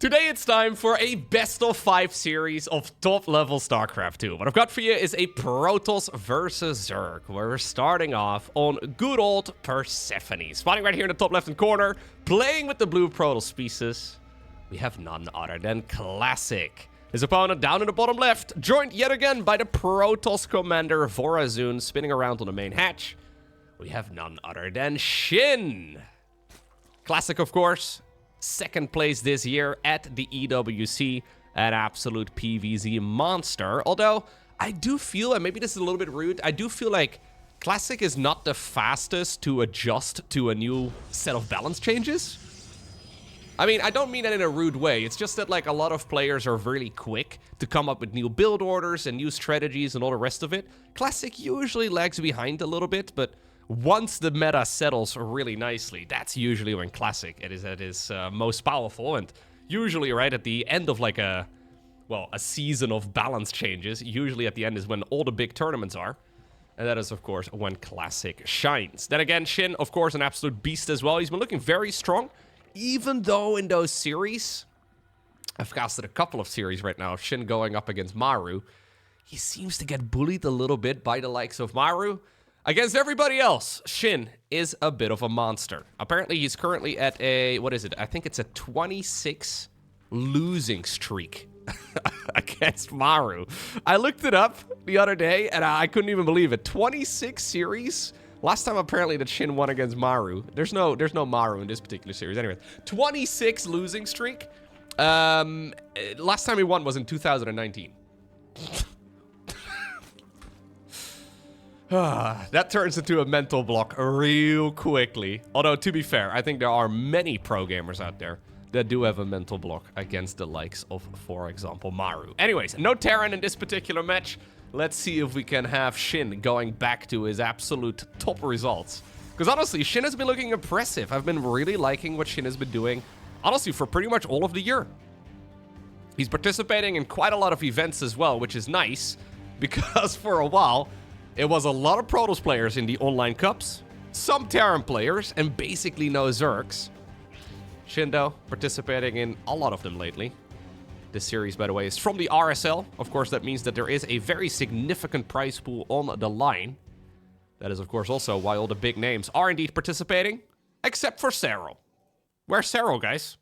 Today it's time for a best of 5 series of top level StarCraft 2. What I've got for you is a Protoss versus Zerg, where we're starting off on good old Persephone. Spawning right here in the top left-hand corner, playing with the blue Protoss pieces, we have none other than Classic. His opponent down in the bottom left, joined yet again by the Protoss commander Vorazun, spinning around on the main hatch. We have none other than Shin. Classic, of course. Second place this year at the EWC, an absolute PvZ monster. Although, I do feel, and maybe this is a little bit rude, I do feel like Classic is not the fastest to adjust to a new set of balance changes. I mean, I don't mean that in a rude way. It's just that, like, a lot of players are really quick to come up with new build orders and new strategies and all the rest of it. Classic usually lags behind a little bit, but once the meta settles really nicely, that's usually when Classic is at its most powerful. And usually right at the end of like a season of balance changes, usually at the end is when all the big tournaments are. And that is, of course, when Classic shines. Then again, Shin, of course, an absolute beast as well. He's been looking very strong, even though in those series, I've casted a couple of series right now of Shin going up against Maru. He seems to get bullied a little bit by the likes of Maru. Against everybody else, Shin is a bit of a monster. Apparently, he's currently at a, what is it? I think it's a 26 losing streak against Maru. I looked it up the other day, and I couldn't even believe it. 26 series? Last time, apparently, that Shin won against Maru. There's no Maru in this particular series. Anyway, 26 losing streak. Last time he won was in 2019. That turns into a mental block real quickly. Although, to be fair, I think there are many pro gamers out there that do have a mental block against the likes of, for example, Maru. Anyways, no Terran in this particular match. Let's see if we can have Shin going back to his absolute top results. Because honestly, Shin has been looking impressive. I've been really liking what Shin has been doing, honestly, for pretty much all of the year. He's participating in quite a lot of events as well, which is nice, because for a while, it was a lot of Protoss players in the online cups, some Terran players, and basically no Zergs. Shindo participating in a lot of them lately. This series, by the way, is from the RSL. Of course, that means that there is a very significant prize pool on the line. That is, of course, also why all the big names are indeed participating, except for Cero. Where's Cero, guys?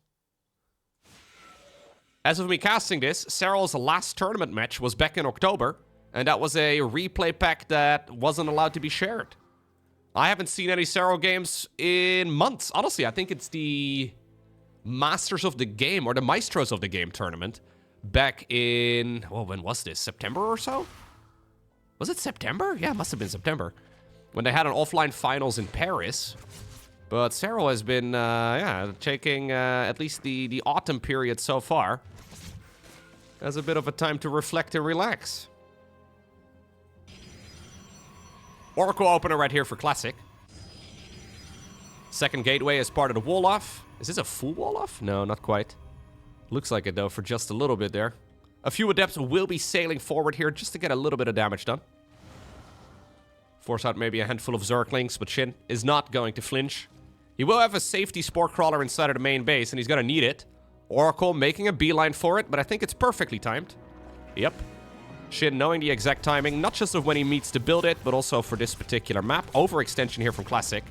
As of me casting this, Cero's last tournament match was back in October. And that was a replay pack that wasn't allowed to be shared. I haven't seen any Cero games in months. Honestly, I think it's the Masters of the Game or the Maestros of the Game tournament back in, well, when was this? September or so? Was it September? Yeah, it must have been September. When they had an offline finals in Paris. But Cero has been, taking at least the autumn period so far as a bit of a time to reflect and relax. Oracle opener right here for Classic. Second gateway as part of the wall-off. Is this a full wall-off? No, not quite. Looks like it, though, for just a little bit there. A few adepts will be sailing forward here just to get a little bit of damage done. Force out maybe a handful of Zerglings, but Shin is not going to flinch. He will have a safety Spore Crawler inside of the main base, and he's going to need it. Oracle making a beeline for it, but I think it's perfectly timed. Yep. Shin knowing the exact timing, not just of when he meets to build it, but also for this particular map. Overextension here from Classic.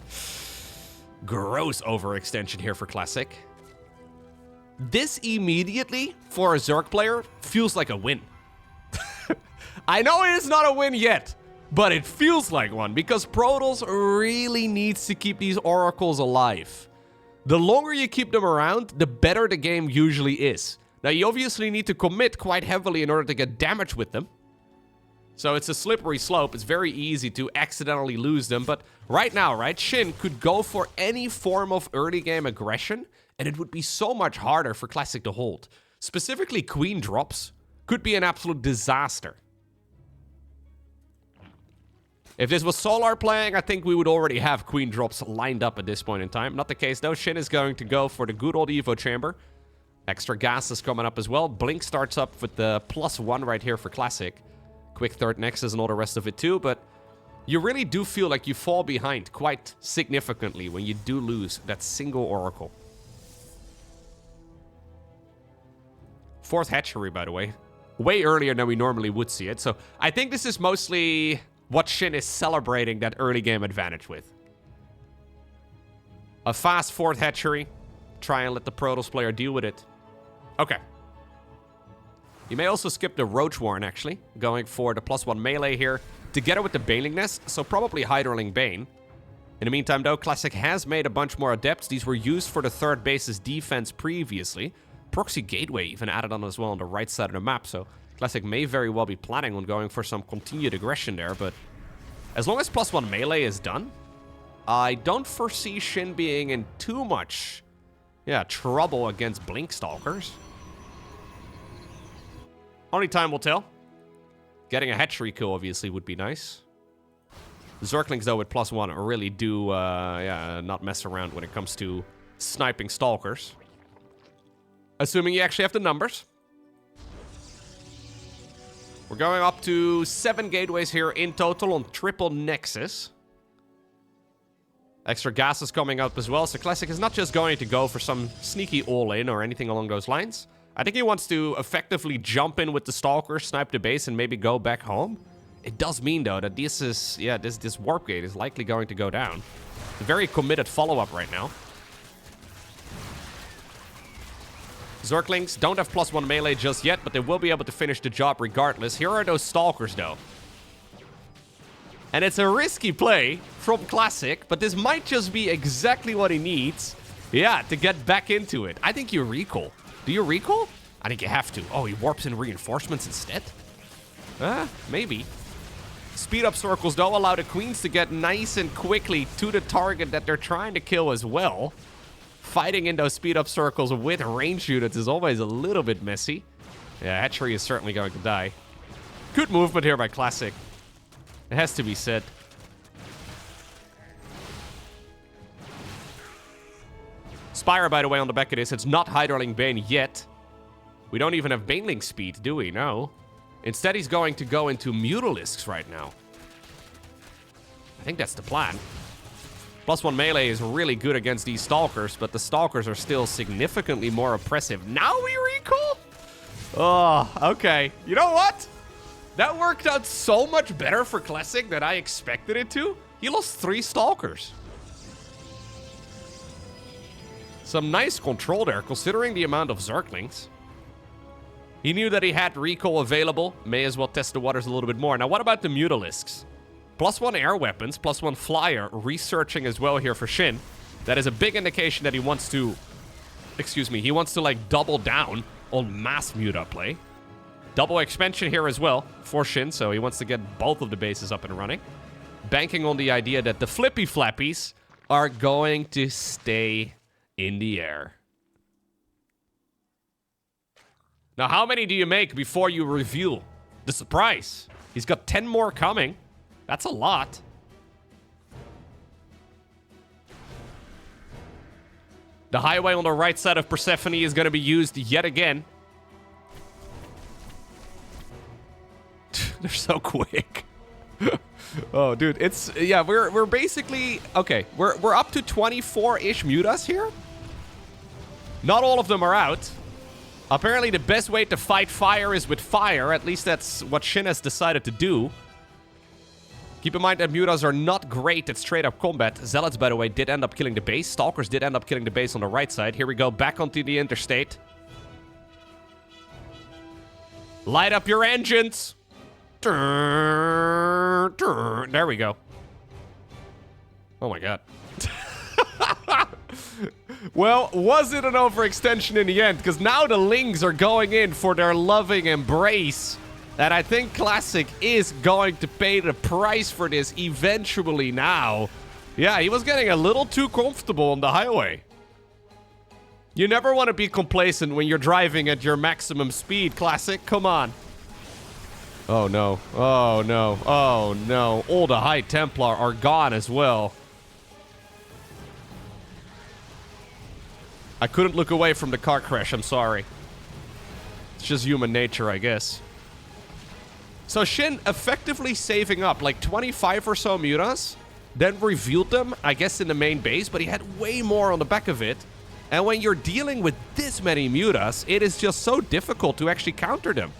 Gross overextension here for Classic. This immediately, for a Zerg player, feels like a win. I know it is not a win yet, but it feels like one, because Protoss really needs to keep these Oracles alive. The longer you keep them around, the better the game usually is. Now, you obviously need to commit quite heavily in order to get damage with them. So it's a slippery slope. It's very easy to accidentally lose them. But right now, right, Shin could go for any form of early game aggression, and it would be so much harder for Classic to hold. Specifically, Queen drops could be an absolute disaster. If this was Solar playing, I think we would already have Queen drops lined up at this point in time. Not the case, though. Shin is going to go for the good old Evo Chamber. Extra gas is coming up as well. Blink starts up with the +1 right here for Classic. Quick third Nexus and all the rest of it too, but you really do feel like you fall behind quite significantly when you do lose that single Oracle. Fourth hatchery, by the way. Way earlier than we normally would see it. So I think this is mostly what Shin is celebrating that early game advantage with. A fast fourth hatchery. Try and let the Protoss player deal with it. Okay. You may also skip the Roach Warren, actually. Going for the +1 melee here. Together with the Baneling Nest. So probably Hydraling Bane. In the meantime, though, Classic has made a bunch more Adepts. These were used for the third base's defense previously. Proxy Gateway even added on as well on the right side of the map. So Classic may very well be planning on going for some continued aggression there. But as long as +1 melee is done, I don't foresee Shin being in too much, trouble against Blink Stalkers. Only time will tell. Getting a hatchery kill obviously would be nice. Zerglings, though, with +1 really do, not mess around when it comes to sniping Stalkers. Assuming you actually have the numbers. We're going up to 7 gateways here in total on triple Nexus. Extra gas is coming up as well, so Classic is not just going to go for some sneaky all-in or anything along those lines. I think he wants to effectively jump in with the Stalker, snipe the base, and maybe go back home. It does mean, though, that this is, this warp gate is likely going to go down. It's a very committed follow-up right now. Zerglings don't have +1 melee just yet, but they will be able to finish the job regardless. Here are those Stalkers, though. And it's a risky play from Classic, but this might just be exactly what he needs, to get back into it. I think you recall. Do you recall? I think you have to. Oh, he warps in reinforcements instead? Maybe. Speed up circles, though, allow the Queens to get nice and quickly to the target that they're trying to kill as well. Fighting in those speed up circles with range units is always a little bit messy. Yeah, hatchery is certainly going to die. Good movement here by Classic. It has to be said. Spire, by the way, on the back of this. It's not Hydraling Bane yet. We don't even have Baneling speed, do we? No. Instead, he's going to go into Mutalisks right now. I think that's the plan. +1 melee is really good against these Stalkers, but the Stalkers are still significantly more oppressive. Now we recall? Oh, okay. You know what? That worked out so much better for Classic than I expected it to. He lost 3 Stalkers. Some nice control there, considering the amount of Zerglings. He knew that he had recall available. May as well test the waters a little bit more. Now, what about the Mutalisks? +1 air weapons, +1 flyer, researching as well here for Shin. That is a big indication that he wants to, he wants to, like, double down on mass muta play. Double expansion here as well for Shin, so he wants to get both of the bases up and running. Banking on the idea that the flippy flappies are going to stay in the air. Now, how many do you make before you reveal the surprise? He's got 10 more coming. That's a lot. The highway on the right side of Persephone is going to be used yet again. They're so quick. Oh, dude, it's we're basically okay. We're up to 24-ish mutas here. Not all of them are out. Apparently, the best way to fight fire is with fire. At least that's what Shin has decided to do. Keep in mind that mutas are not great at straight-up combat. Zealots, by the way, did end up killing the base. Stalkers did end up killing the base on the right side. Here we go, back onto the interstate. Light up your engines. There we go. Oh my god. Well, was it an overextension in the end? Because now the Lings are going in for their loving embrace. And I think Classic is going to pay the price for this eventually now. Yeah, he was getting a little too comfortable on the highway. You never want to be complacent when you're driving at your maximum speed, Classic. Come on. Oh, no. Oh, no. Oh, no. All the High Templar are gone as well. I couldn't look away from the car crash. I'm sorry. It's just human nature, I guess. So Shin effectively saving up like 25 or so mutas, then revealed them, I guess, in the main base, but he had way more on the back of it. And when you're dealing with this many mutas, it is just so difficult to actually counter them.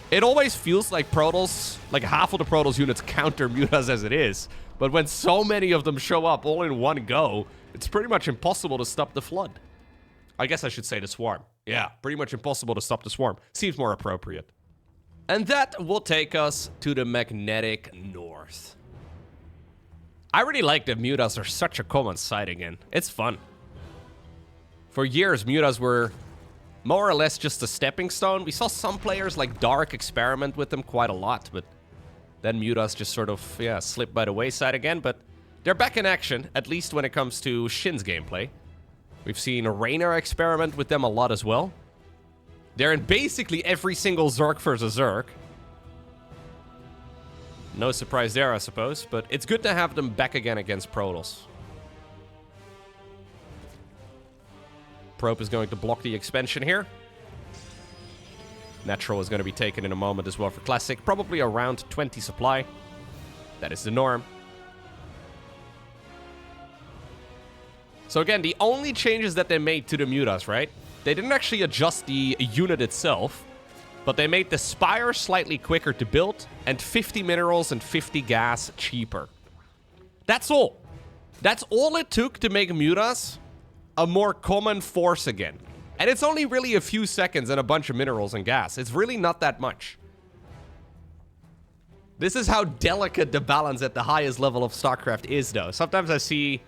It always feels like Protoss, like half of the Protoss units counter mutas as it is. But when so many of them show up all in one go, it's pretty much impossible to stop the flood. I guess I should say the swarm. Yeah, pretty much impossible to stop the swarm. Seems more appropriate. And that will take us to the magnetic north. I really like that mutas are such a common sight again. It's fun. For years, mutas were more or less just a stepping stone. We saw some players like Dark experiment with them quite a lot, but then mutas just sort of, yeah, slip by the wayside again. But they're back in action, at least when it comes to Shin's gameplay. We've seen Raynor experiment with them a lot as well. They're in basically every single Zerg versus Zerg. No surprise there, I suppose, but it's good to have them back again against Protoss. Probe is going to block the expansion here. Natural is going to be taken in a moment as well for Classic. Probably around 20 supply. That is the norm. So again, the only changes that they made to the mutas, right? They didn't actually adjust the unit itself, but they made the Spire slightly quicker to build and 50 minerals and 50 gas cheaper. That's all. That's all it took to make mutas a more common force again. And it's only really a few seconds and a bunch of minerals and gas. It's really not that much. This is how delicate the balance at the highest level of StarCraft is, though. Sometimes I see,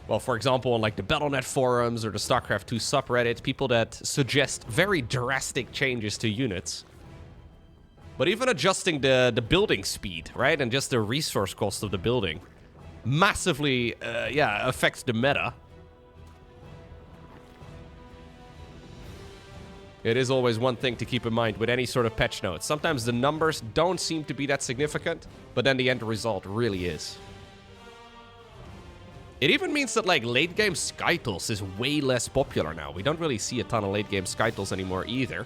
well, for example, on like the Battle.net forums or the StarCraft 2 subreddit, people that suggest very drastic changes to units. But even adjusting the building speed, right, and just the resource cost of the building massively, yeah, affects the meta. It is always one thing to keep in mind with any sort of patch notes. Sometimes the numbers don't seem to be that significant, but then the end result really is. It even means that, like, late-game Skytles is way less popular now. We don't really see a ton of late-game Skytles anymore either.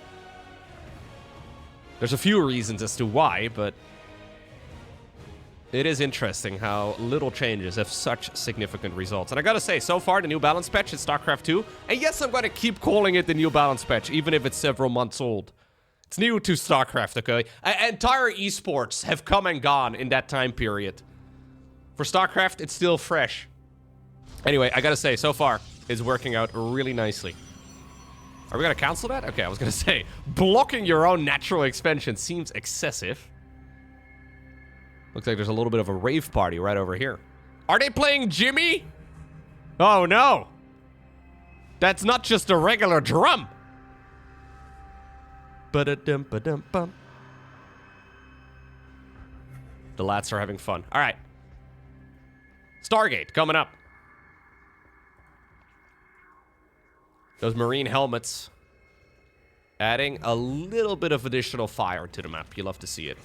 There's a few reasons as to why, but it is interesting how little changes have such significant results. And I gotta say, so far, the New Balance patch in StarCraft 2, and yes, I'm gonna keep calling it the New Balance patch, even if it's several months old. It's new to StarCraft, okay? Entire esports have come and gone in that time period. For StarCraft, it's still fresh. Anyway, I gotta say, so far, it's working out really nicely. Are we gonna cancel that? Okay, I was gonna say, blocking your own natural expansion seems excessive. Looks like there's a little bit of a rave party right over here. Are they playing Jimmy? Oh, no. That's not just a regular drum. Ba-da-dum-ba-dum-bum. The lads are having fun. All right. Stargate coming up. Those marine helmets adding a little bit of additional fire to the map. You love to see it.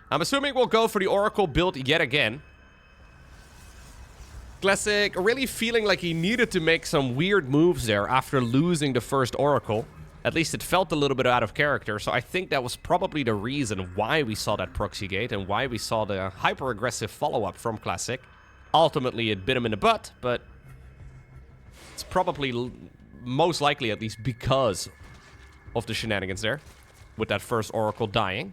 I'm assuming we'll go for the Oracle build yet again. Classic really feeling like he needed to make some weird moves there after losing the first Oracle. At least it felt a little bit out of character, so I think that was probably the reason why we saw that proxy gate and why we saw the hyper-aggressive follow-up from Classic. Ultimately, it bit him in the butt, but it's probably most likely at least because of the shenanigans there with that first Oracle dying.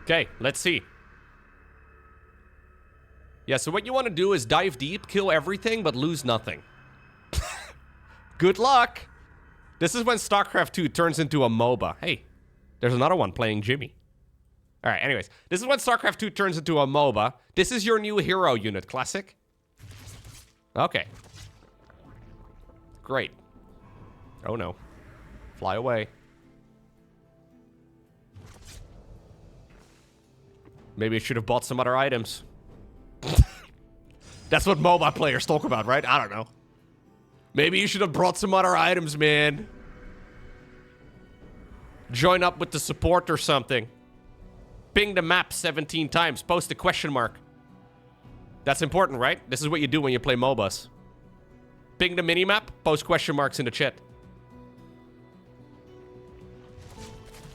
Okay, let's see. Yeah, so what you want to do is dive deep, kill everything, but lose nothing. Good luck! This is when StarCraft 2 turns into a MOBA. Hey, there's another one playing Jimmy. Alright, anyways. This is when StarCraft 2 turns into a MOBA. This is your new hero unit, Classic. Okay. Great. Oh no. Fly away. Maybe I should have bought some other items. That's what MOBA players talk about, right? I don't know. Maybe you should have brought some other items, man. Join up with the support or something. Ping the map 17 times. Post a question mark. That's important, right? This is what you do when you play MOBAs. Ping the minimap. Post question marks in the chat.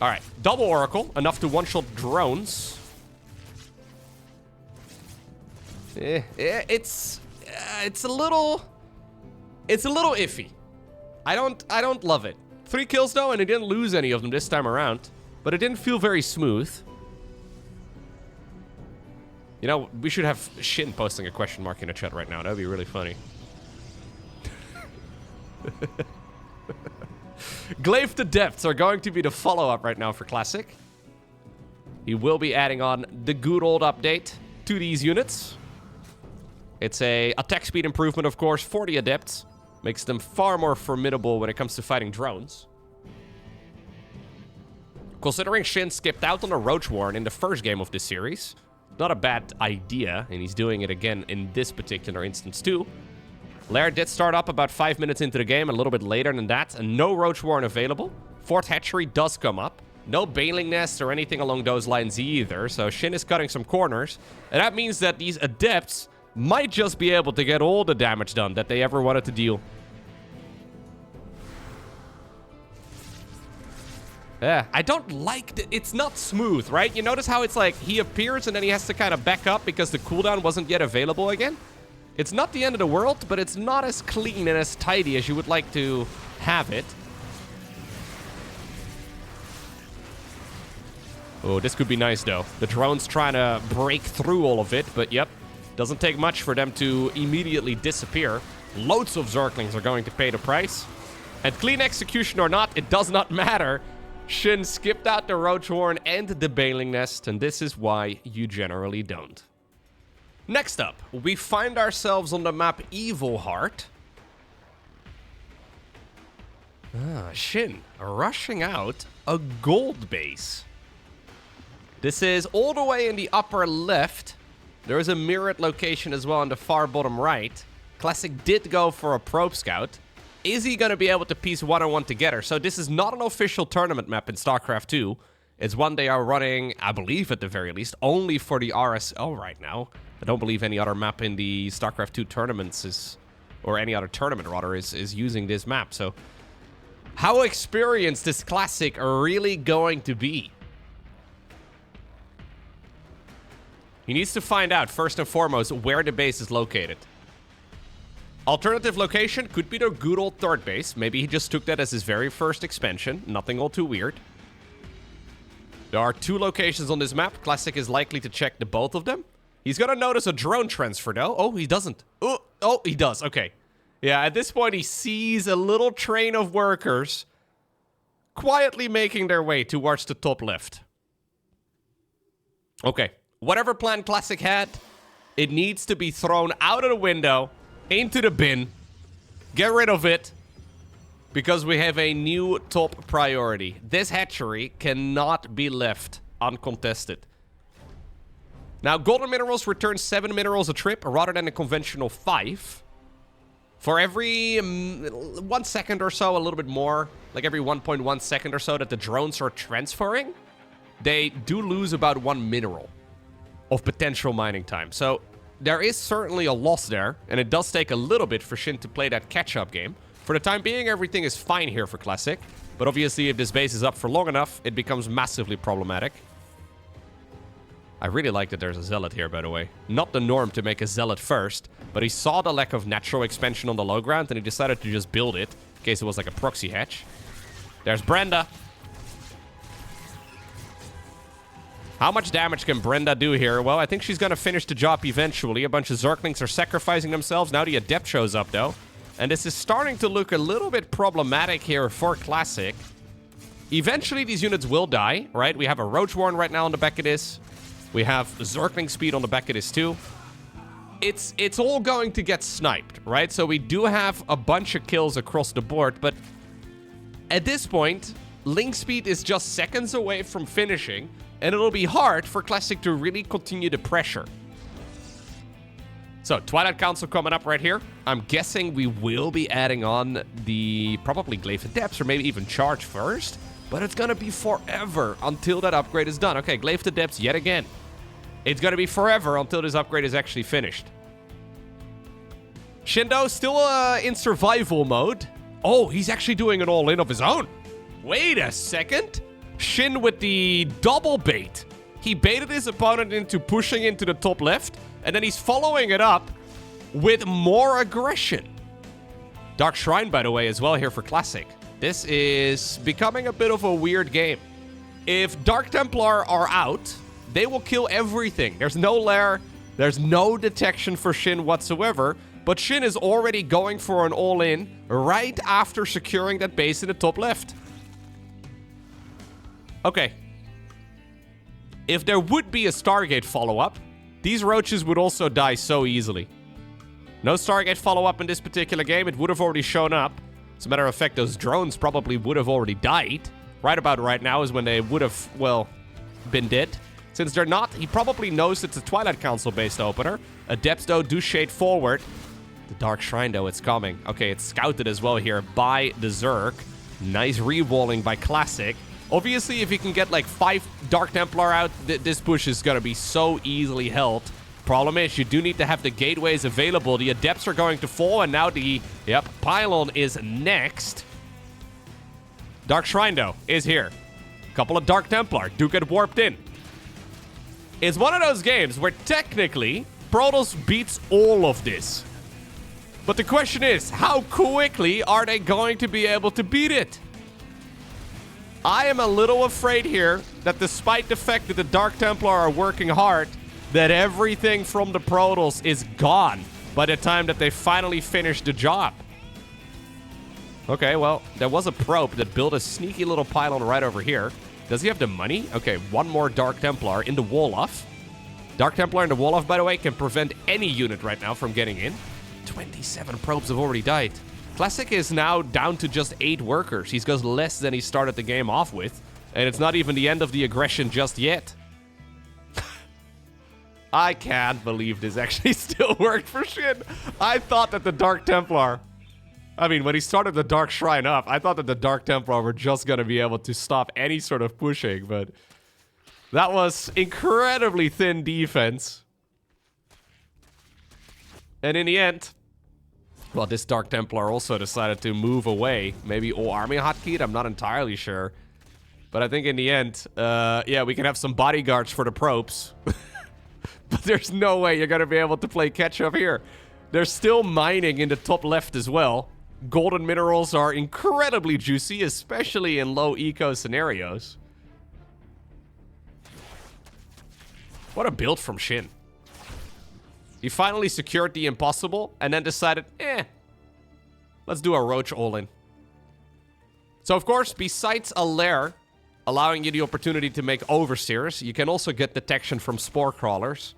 All right, double Oracle, enough to one-shot drones. It's a little iffy. I don't love it. 3 kills though, and he didn't lose any of them this time around. But it didn't feel very smooth. You know, we should have Shin posting a question mark in the chat right now. That'd be really funny. Glaive to Depths are going to be the follow-up right now for Classic. He will be adding on the good old update to these units. It's a attack speed improvement, of course, for the Adepts. Makes them far more formidable when it comes to fighting drones. Considering Shin skipped out on a Roach Warren in the first game of this series, not a bad idea, and he's doing it again in this particular instance too. Lair did start up about 5 minutes into the game, a little bit later than that, and no Roach Warren available. 4th Hatchery does come up. No Bailing Nest or anything along those lines either, so Shin is cutting some corners. And that means that these Adepts might just be able to get all the damage done that they ever wanted to deal. Yeah, I don't like that. It's not smooth, right? You notice how it's like he appears and then he has to kind of back up because the cooldown wasn't yet available again? It's not the end of the world, but it's not as clean and as tidy as you would like to have it. Oh, this could be nice, though. The drone's trying to break through all of it, but yep. Doesn't take much for them to immediately disappear. Loads of Zerglings are going to pay the price. And clean execution or not, it does not matter. Shin skipped out the Roach Warren and the Bailing Nest, and this is why you generally don't. Next up, we find ourselves on the map Evil Heart. Shin rushing out a gold base. This is all the way in the upper left. There is a mirrored location as well in the far bottom right. Classic did go for a probe scout. Is he going to be able to piece one-on-one together? So this is not an official tournament map in StarCraft 2. It's one they are running, I believe at the very least, only for the RSL right now. I don't believe any other map in the StarCraft 2 tournaments is, or any other tournament rather, is using this map. So how experienced is Classic really going to be? He needs to find out, first and foremost, where the base is located. Alternative location could be the good old 3rd base. Maybe he just took that as his very first expansion. Nothing all too weird. There are 2 locations on this map. Classic is likely to check the both of them. He's gonna notice a drone transfer, though. Oh, he doesn't. Oh, he does. Okay. Yeah, at this point, he sees a little train of workers quietly making their way towards the top left. Okay. Whatever plan Classic had, it needs to be thrown out of the window, into the bin. Get rid of it, because we have a new top priority. This hatchery cannot be left uncontested. Now, golden minerals return 7 minerals a trip, rather than a conventional 5. For every 1 second or so, a little bit more, like every 1.1 second or so that the drones are transferring, they do lose about 1 mineral of potential mining time. So there is certainly a loss there, and it does take a little bit for Shin to play that catch-up game. For the time being, everything is fine here for Classic, but obviously if this base is up for long enough, it becomes massively problematic. I really like that there's a Zealot here, by the way. Not the norm to make a Zealot first, but he saw the lack of natural expansion on the low ground, and he decided to just build it, in case it was like a proxy hatch. There's Brenda. How much damage can Brenda do here? Well, I think she's going to finish the job eventually. A bunch of Zerglings are sacrificing themselves. Now the Adept shows up, though. And this is starting to look a little bit problematic here for Classic. Eventually, these units will die, right? We have a Roach Warren right now on the back of this. We have Zergling speed on the back of this, too. It's all going to get sniped, right? So we do have a bunch of kills across the board, but at this point, Link speed is just seconds away from finishing, and it'll be hard for Classic to really continue the pressure. So, Twilight Council coming up right here. I'm guessing we will be adding on the probably Glaive to Depths, or maybe even Charge first. But it's gonna be forever until that upgrade is done. Okay, Glaive to Depths yet again. It's gonna be forever until this upgrade is actually finished. Shindo still in survival mode. Oh, he's actually doing an all-in of his own. Wait a second. Shin with the double bait. He baited his opponent into pushing into the top left, and then he's following it up with more aggression. Dark Shrine, by the way, as well here for Classic. This is becoming a bit of a weird game. If Dark Templar are out, they will kill everything. There's no lair, there's no detection for Shin whatsoever, but Shin is already going for an all-in right after securing that base in the top left. Okay. If there would be a Stargate follow-up, these roaches would also die so easily. No Stargate follow-up in this particular game. It would have already shown up. As a matter of fact, those drones probably would have already died. Right about right now is when they would have, well, been dead. Since they're not, he probably knows it's a Twilight Council-based opener. Adepts, though, do shade forward. The Dark Shrine, though, it's coming. Okay, it's scouted as well here by the Zerg. Nice re-walling by Classic. Obviously, if you can get like 5 Dark Templar out, this push is going to be so easily held. Problem is, you do need to have the gateways available. The Adepts are going to fall, and now the, Pylon is next. Dark Shrine, though, is here. Couple of Dark Templar do get warped in. It's one of those games where technically, Protoss beats all of this. But the question is, how quickly are they going to be able to beat it? I am a little afraid here that despite the fact that the Dark Templar are working hard, that everything from the Protoss is gone by the time that they finally finish the job. Okay, well, there was a probe that built a sneaky little pylon right over here. Does he have the money? Okay, one more Dark Templar in the wall-off. Dark Templar in the wall-off, by the way, can prevent any unit right now from getting in. 27 probes have already died. Classic is now down to just 8 workers. He's got less than he started the game off with. And it's not even the end of the aggression just yet. I can't believe this actually still worked for Shin. I thought that the Dark Templar... I mean, when he started the Dark Shrine up, I thought that the Dark Templar were just going to be able to stop any sort of pushing, but... that was incredibly thin defense. And in the end... well, this Dark Templar also decided to move away. Maybe all army hotkeyed? I'm not entirely sure. But I think in the end, yeah, we can have some bodyguards for the probes. But there's no way you're going to be able to play catch-up here. They're still mining in the top left as well. Golden minerals are incredibly juicy, especially in low eco scenarios. What a build from Shin. He finally secured the impossible and then decided, let's do a roach all-in. So, of course, besides a lair allowing you the opportunity to make overseers, you can also get detection from spore crawlers.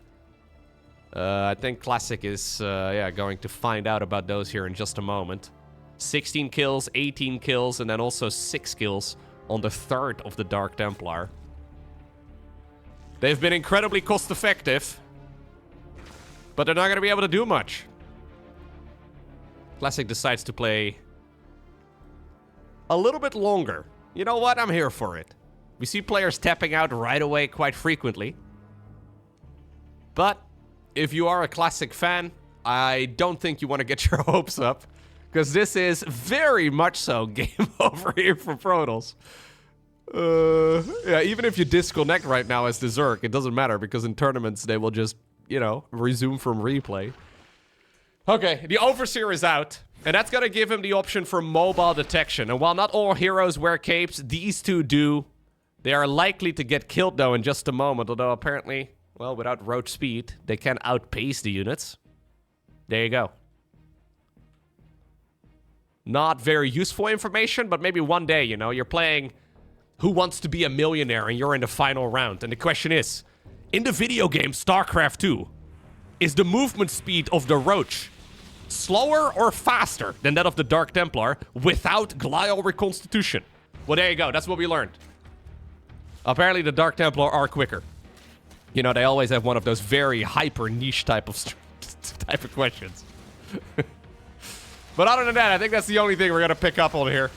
I think Classic is going to find out about those here in just a moment. 16 kills, 18 kills, and then also 6 kills on the third of the Dark Templar. They've been incredibly cost-effective, but they're not going to be able to do much. Classic decides to play a little bit longer. You know what? I'm here for it. We see players tapping out right away quite frequently. But if you are a Classic fan, I don't think you want to get your hopes up, because this is very much so game over here for Protoss. Yeah, even if you disconnect right now as the Zerg, it doesn't matter, because in tournaments they will just, you know, resume from replay. Okay, the Overseer is out, and that's gonna give him the option for mobile detection. And while not all heroes wear capes, these two do. They are likely to get killed, though, in just a moment, although apparently, well, without roach speed, they can outpace the units. There you go. Not very useful information, but maybe one day, you know, you're playing Who Wants to Be a Millionaire and you're in the final round. And the question is, in the video game StarCraft 2, is the movement speed of the Roach slower or faster than that of the Dark Templar without glial reconstitution? Well, there you go. That's what we learned. Apparently, the Dark Templar are quicker. You know, they always have one of those very hyper niche type of questions. But other than that, I think that's the only thing we're going to pick up on here.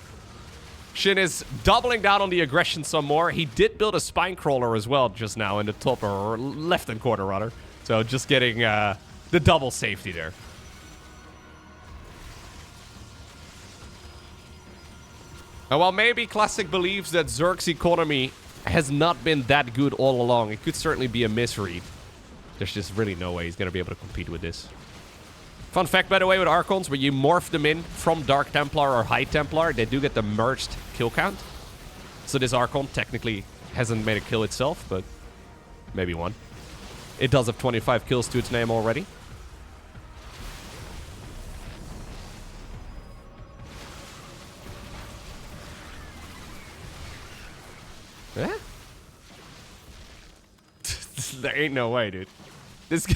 Shin is doubling down on the aggression some more. He did build a spine crawler as well just now in the top or left-hand corner, rather. So just getting the double safety there. And while maybe Classic believes that Zerg's economy has not been that good all along, it could certainly be a misread. There's just really no way he's going to be able to compete with this. Fun fact, by the way, with Archons, when you morph them in from Dark Templar or High Templar, they do get the merged kill count. So this Archon technically hasn't made a kill itself, but maybe one. It does have 25 kills to its name already. Eh? There ain't no way, dude. This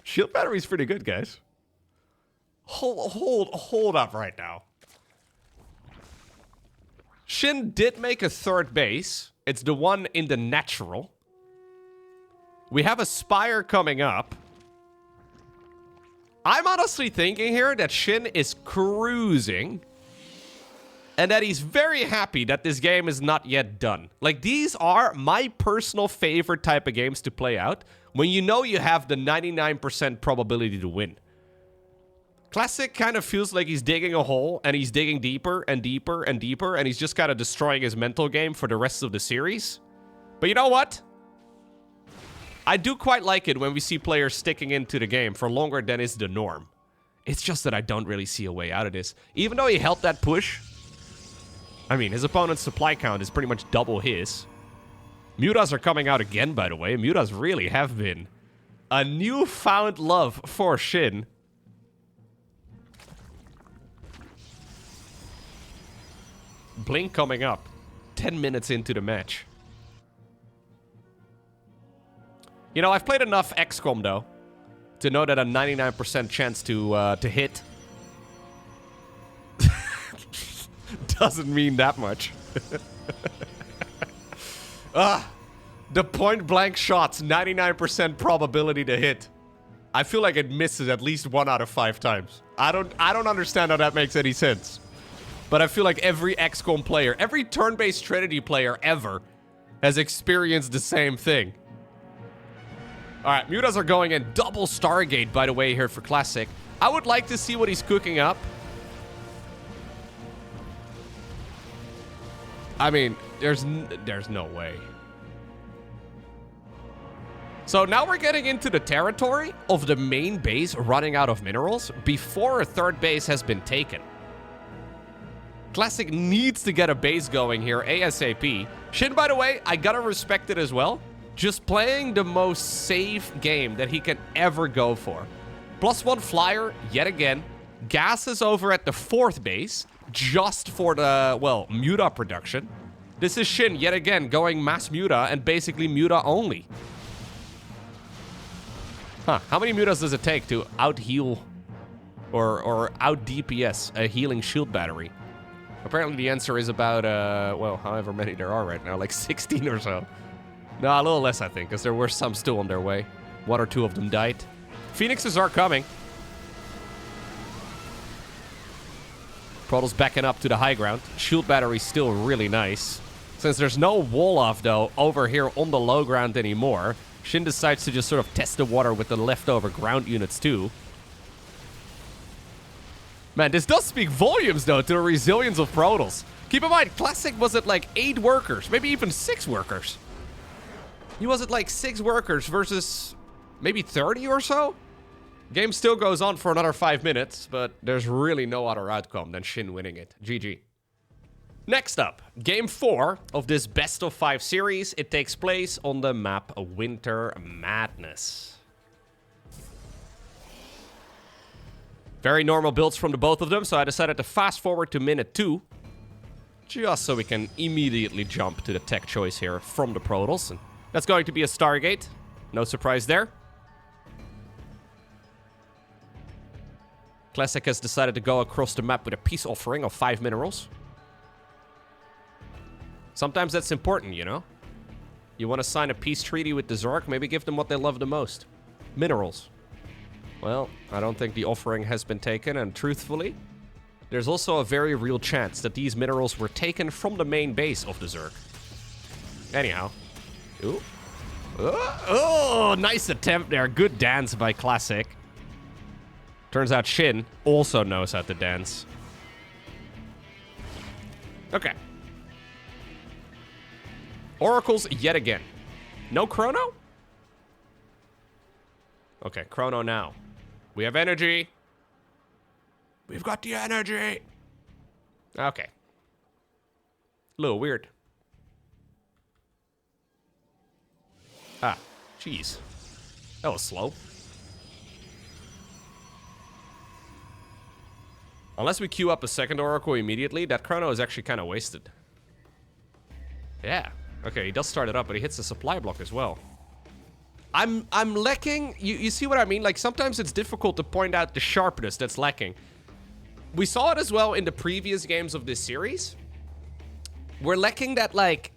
shield battery's pretty good, guys. Hold up right now. Shin did make a third base. It's the one in the natural. We have a Spire coming up. I'm honestly thinking here that Shin is cruising. And that he's very happy that this game is not yet done. Like, these are my personal favorite type of games to play out when you know you have the 99% probability to win. Classic kind of feels like he's digging a hole, and he's digging deeper and deeper and deeper, and he's just kind of destroying his mental game for the rest of the series. But you know what? I do quite like it when we see players sticking into the game for longer than is the norm. It's just that I don't really see a way out of this. Even though he helped that push, I mean, his opponent's supply count is pretty much double his. Mutas are coming out again, by the way. Mutas really have been a newfound love for Shin. Blink coming up 10 minutes into the match. You know, I've played enough XCOM, though, to know that a 99% chance to hit doesn't mean that much. The point-blank shots, 99% probability to hit. I feel like it misses at least 1 out of 5 times. I don't understand how that makes any sense. But I feel like every XCOM player, every turn-based Trinity player ever has experienced the same thing. Alright, Mutas are going in. Double Stargate, by the way, here for Classic. I would like to see what he's cooking up. I mean, there's no way. So now we're getting into the territory of the main base running out of minerals before a third base has been taken. Classic needs to get a base going here ASAP. Shin, by the way, I gotta respect it as well. Just playing the most safe game that he can ever go for. +1 flyer, yet again. Gas is over at the 4th base, just for the, well, Muta production. This is Shin, yet again, going mass Muta and basically Muta only. Huh, how many Mutas does it take to out-heal or out-DPS a healing shield battery? Apparently the answer is about, well, however many there are right now, like 16 or so. No, a little less, I think, because there were some still on their way. 1 or 2 of them died. Phoenixes are coming. Protoss backing up to the high ground. Shield battery still really nice. Since there's no wall off, though, over here on the low ground anymore, Shin decides to just sort of test the water with the leftover ground units, too. Man, this does speak volumes, though, to the resilience of Protoss. Keep in mind, Classic was at like 8 workers, maybe even 6 workers. He was at like 6 workers versus maybe 30 or so? Game still goes on for another 5 minutes, but there's really no other outcome than Shin winning it. GG. Next up, Game 4 of this Best of 5 series. It takes place on the map Winter Madness. Very normal builds from the both of them, so I decided to fast forward to minute 2. Just so we can immediately jump to the tech choice here from the Protoss. And that's going to be a Stargate. No surprise there. Classic has decided to go across the map with a peace offering of 5 minerals. Sometimes that's important, you know? You want to sign a peace treaty with the Zerg, maybe give them what they love the most. Minerals. Well, I don't think the offering has been taken, and truthfully, there's also a very real chance that these minerals were taken from the main base of the Zerg. Anyhow. Ooh. Oh, nice attempt there. Good dance by Classic. Turns out Shin also knows how to dance. Okay. Oracles yet again. No Chrono? Okay, Chrono now. We have energy. We've got the energy. Okay. A little weird. Ah, jeez. That was slow. Unless we queue up a second Oracle immediately, that Chrono is actually kind of wasted. Yeah. Okay, he does start it up, but he hits the supply block as well. I'm lacking... You see what I mean? Like, sometimes it's difficult to point out the sharpness that's lacking. We saw it as well in the previous games of this series. We're lacking that, like,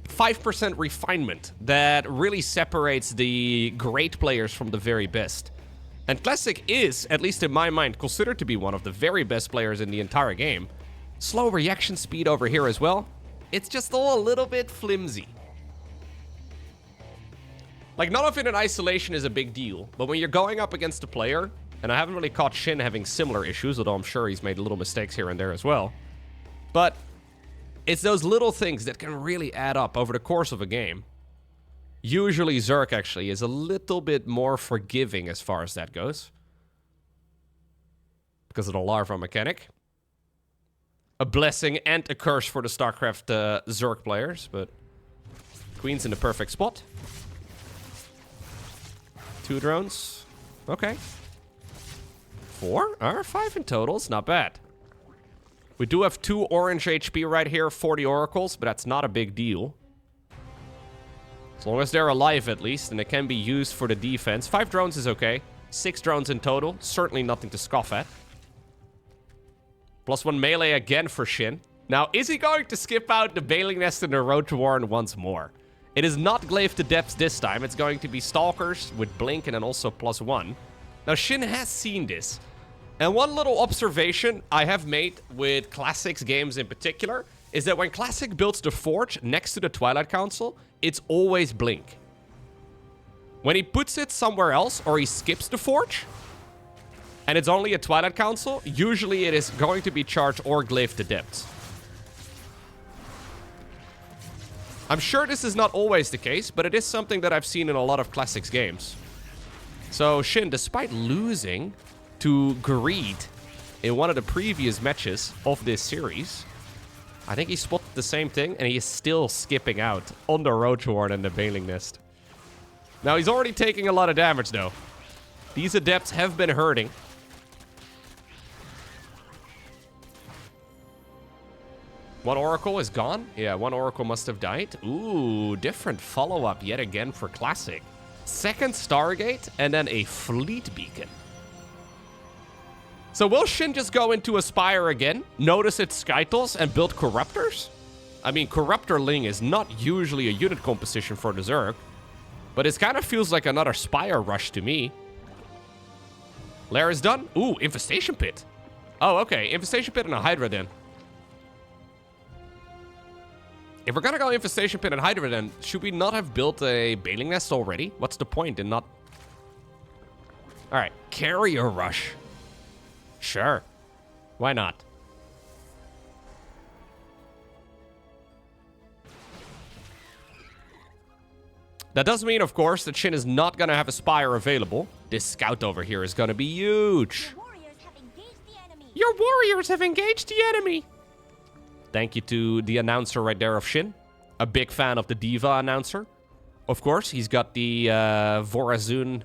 5% refinement that really separates the great players from the very best. And Classic is, at least in my mind, considered to be one of the very best players in the entire game. Slow reaction speed over here as well. It's just all a little bit flimsy. Like, none of it in isolation is a big deal, but when you're going up against a player, and I haven't really caught Shin having similar issues, although I'm sure he's made little mistakes here and there as well. But it's those little things that can really add up over the course of a game. Usually Zerk actually is a little bit more forgiving as far as that goes. Because of the larva mechanic. A blessing and a curse for the StarCraft Zerk players, but Queen's in the perfect spot. 2 drones. Okay. 4 or 5 in total. It's not bad. We do have 2 orange HP right here, 40 oracles, but that's not a big deal. As long as they're alive, at least, and they can be used for the defense. 5 drones is okay. 6 drones in total. Certainly nothing to scoff at. +1 melee again for Shin. Now, is he going to skip out the Bailing Nest and the Road to Warren once more? It is not Glaive to Depths this time. It's going to be Stalkers with Blink and then also +1. Now, Shin has seen this. And one little observation I have made with Classic's games in particular is that when Classic builds the Forge next to the Twilight Council, it's always Blink. When he puts it somewhere else or he skips the Forge, and it's only a Twilight Council, usually it is going to be Charge or Glaive to Depths. I'm sure this is not always the case, but it is something that I've seen in a lot of Classics games. So Shin, despite losing to Greed in one of the previous matches of this series, I think he spotted the same thing, and he is still skipping out on the Road Warren and the Bailing Nest. Now, he's already taking a lot of damage, though. These Adepts have been hurting. One Oracle is gone? Yeah, 1 Oracle must have died. Ooh, different follow-up yet again for Classic. Second Stargate, and then a Fleet Beacon. So will Shin just go into Aspire again, notice its Skytles, and build Corruptors? I mean, Corruptor Ling is not usually a unit composition for the Zerg, but it kind of feels like another Spire rush to me. Lair is done. Ooh, Infestation Pit. Oh, okay. Infestation Pit and a Hydra then. If we're gonna go Infestation Pit and Hydra then, should we not have built a Bailing Nest already? What's the point in not... Alright, Carrier Rush. Sure. Why not? That does mean, of course, that Shin is not gonna have a Spire available. This scout over here is gonna be huge. Your warriors have engaged the enemy. Thank you to the announcer right there of Shin. A big fan of the Diva announcer. Of course, he's got the Vorazun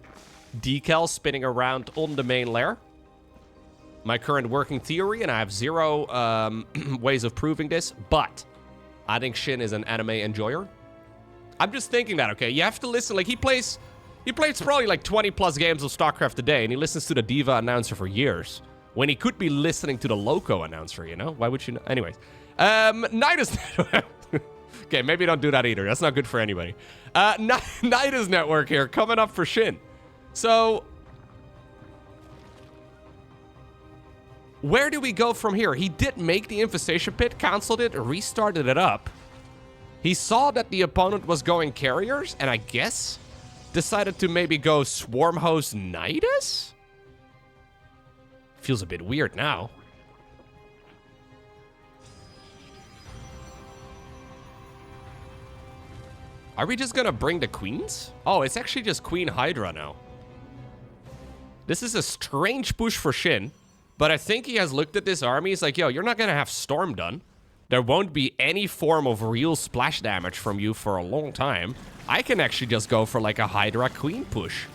decal spinning around on the main lair. My current working theory, and I have 0 ways of proving this, but I think Shin is an anime enjoyer. I'm just thinking that, okay? You have to listen, like, he plays probably like 20 plus games of StarCraft a day, and he listens to the Diva announcer for years. When he could be listening to the Loco announcer, you know? Why would you know? Anyways. Nidus Network. Okay, maybe don't do that either. That's not good for anybody. Nidus Network here, coming up for Shin. So, where do we go from here? He did make the Infestation Pit, canceled it, restarted it up. He saw that the opponent was going Carriers, and I guess decided to maybe go Swarm Host Nidus? Feels a bit weird now. Are we just gonna bring the queens? Oh, it's actually just Queen Hydra now. This is a strange push for Shin, but I think he has looked at this army. He's like, yo, you're not gonna have Storm done. There won't be any form of real splash damage from you for a long time. I can actually just go for like a Hydra Queen push.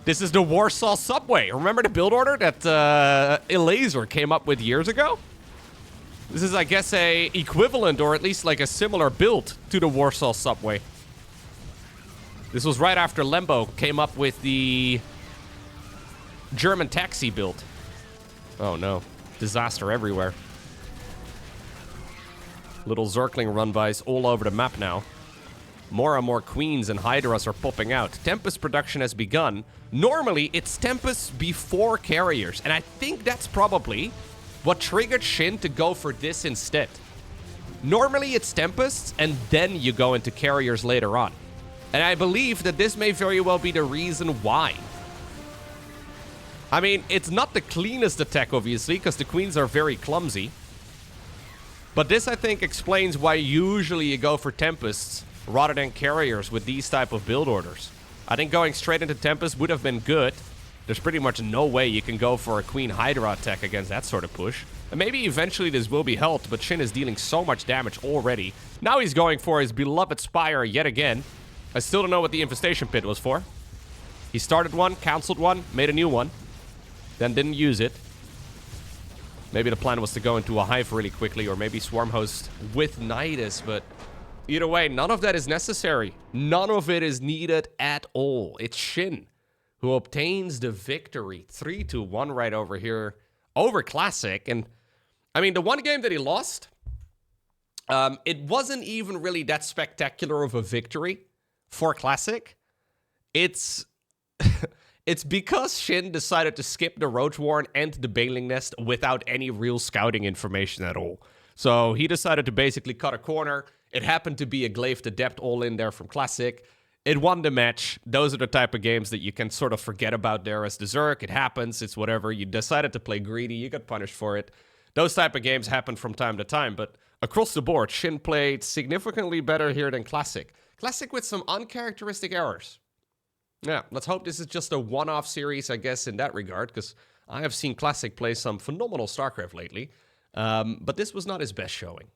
This is the Warsaw subway. Remember the build order that Elazer came up with years ago? This is, I guess, a equivalent or at least like a similar build to the Warsaw subway. This was right after Lembo came up with the German taxi build. Oh no, disaster everywhere. Little Zergling run-bys all over the map now. More and more queens and hydras are popping out. Tempest production has begun. Normally, it's Tempest before carriers, and I think that's probably what triggered Shin to go for this instead. Normally, it's Tempests, and then you go into carriers later on. And I believe that this may very well be the reason why. I mean, it's not the cleanest attack, obviously, because the queens are very clumsy. But this, I think, explains why usually you go for Tempests rather than carriers with these type of build orders. I think going straight into Tempest would have been good. There's pretty much no way you can go for a Queen Hydra attack against that sort of push. And maybe eventually this will be helped, but Shin is dealing so much damage already. Now he's going for his beloved Spire yet again. I still don't know what the Infestation Pit was for. He started one, cancelled one, made a new one, then didn't use it. Maybe the plan was to go into a hive really quickly, or maybe Swarm Host with Nidus, but either way, none of that is necessary. None of it is needed at all. It's Shin who obtains the victory. 3-1 right over here over Classic. And I mean, the one game that he lost, it wasn't even really that spectacular of a victory for Classic. It's it's because Shin decided to skip the Roach Warren and the Baneling Nest without any real scouting information at all. So he decided to basically cut a corner. It happened to be a Glaive Adept all in there from Classic. It won the match. Those are the type of games that you can sort of forget about there as the Zerg. It happens. It's whatever. You decided to play greedy. You got punished for it. Those type of games happen from time to time. But across the board, Shin played significantly better here than Classic. Classic with some uncharacteristic errors. Yeah, let's hope this is just a one-off series, I guess, in that regard, because I have seen Classic play some phenomenal StarCraft lately, but this was not his best showing.